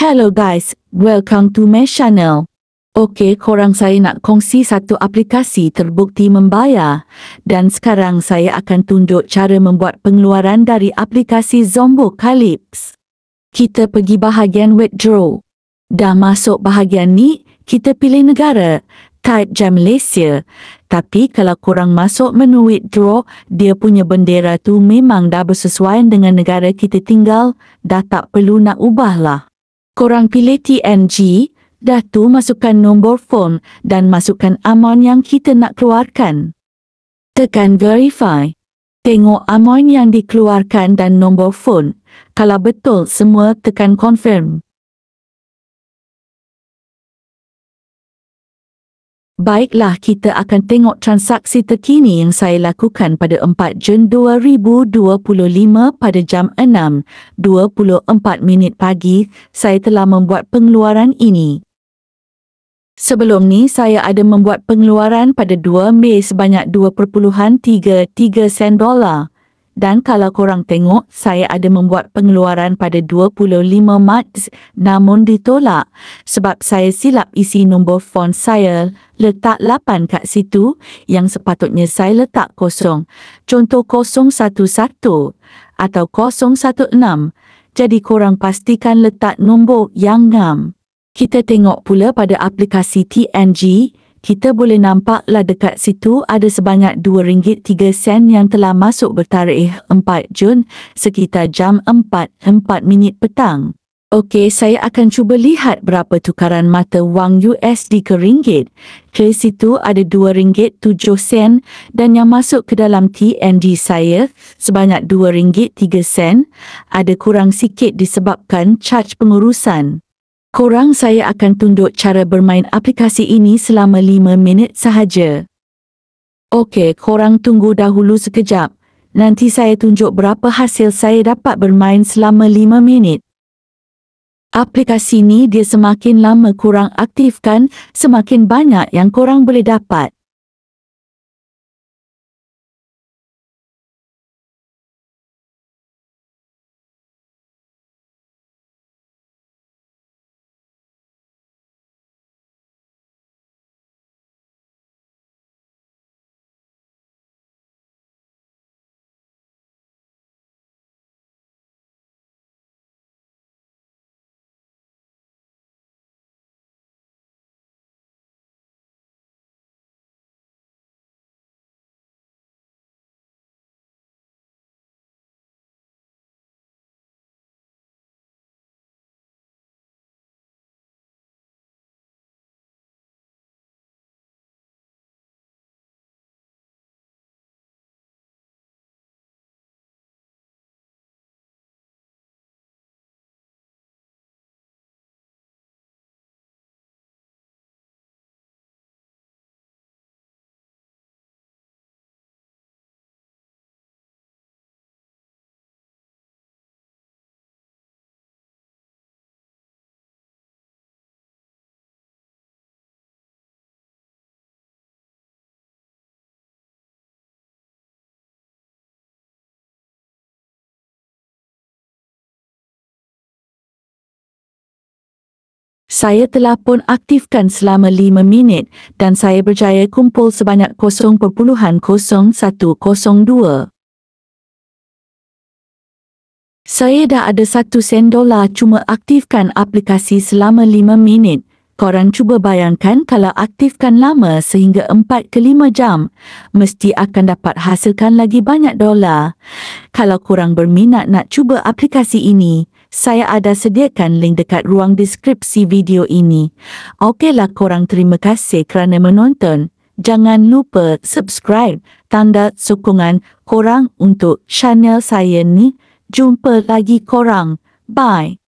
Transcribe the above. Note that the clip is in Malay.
Hello guys, welcome to my channel. Okey, korang saya nak kongsi satu aplikasi terbukti membayar dan sekarang saya akan tunjuk cara membuat pengeluaran dari aplikasi Zombo Calypso. Kita pergi bahagian withdraw. Dah masuk bahagian ni, kita pilih negara, type je Malaysia. Tapi kalau korang masuk menu withdraw, dia punya bendera tu memang dah bersesuaian dengan negara kita tinggal, dah tak perlu nak ubah lah. Korang pilih TNG, dah tu masukkan nombor phone dan masukkan amount yang kita nak keluarkan. Tekan verify. Tengok amount yang dikeluarkan dan nombor phone. Kalau betul semua, tekan confirm. Baiklah, kita akan tengok transaksi terkini yang saya lakukan pada 4 Jun 2025 pada jam 6.24 pagi. Saya telah membuat pengeluaran ini. Sebelum ni, saya ada membuat pengeluaran pada 2 Mei sebanyak 2.33 sen dolar. Dan kalau korang tengok, saya ada membuat pengeluaran pada 25 Mac namun ditolak sebab saya silap isi nombor phone saya, letak 8 kat situ yang sepatutnya saya letak kosong. Contoh 011 atau 016. Jadi korang pastikan letak nombor yang ngam. Kita tengok pula pada aplikasi TNG, kita boleh nampaklah dekat situ ada sebanyak RM2.03 yang telah masuk bertarikh 4 Jun sekitar jam 4.04 petang. Okey, saya akan cuba lihat berapa tukaran mata wang USD ke ringgit. Ke situ ada RM2.07 dan yang masuk ke dalam TNG saya sebanyak RM2.03. Ada kurang sikit disebabkan charge pengurusan. Korang saya akan tunjuk cara bermain aplikasi ini selama 5 minit sahaja. Okey, korang tunggu dahulu sekejap. Nanti saya tunjuk berapa hasil saya dapat bermain selama 5 minit. Aplikasi ni dia semakin lama korang aktifkan, semakin banyak yang korang boleh dapat. Saya telah pun aktifkan selama 5 minit dan saya berjaya kumpul sebanyak 0.0102. Saya dah ada 1 sen dolar cuma aktifkan aplikasi selama 5 minit. Korang cuba bayangkan kalau aktifkan lama sehingga 4 ke 5 jam, mesti akan dapat hasilkan lagi banyak dolar. Kalau korang berminat nak cuba aplikasi ini, saya ada sediakan link dekat ruang deskripsi video ini. Okeylah, korang terima kasih kerana menonton. Jangan lupa subscribe, tanda sokongan korang untuk channel saya ni. Jumpa lagi korang. Bye.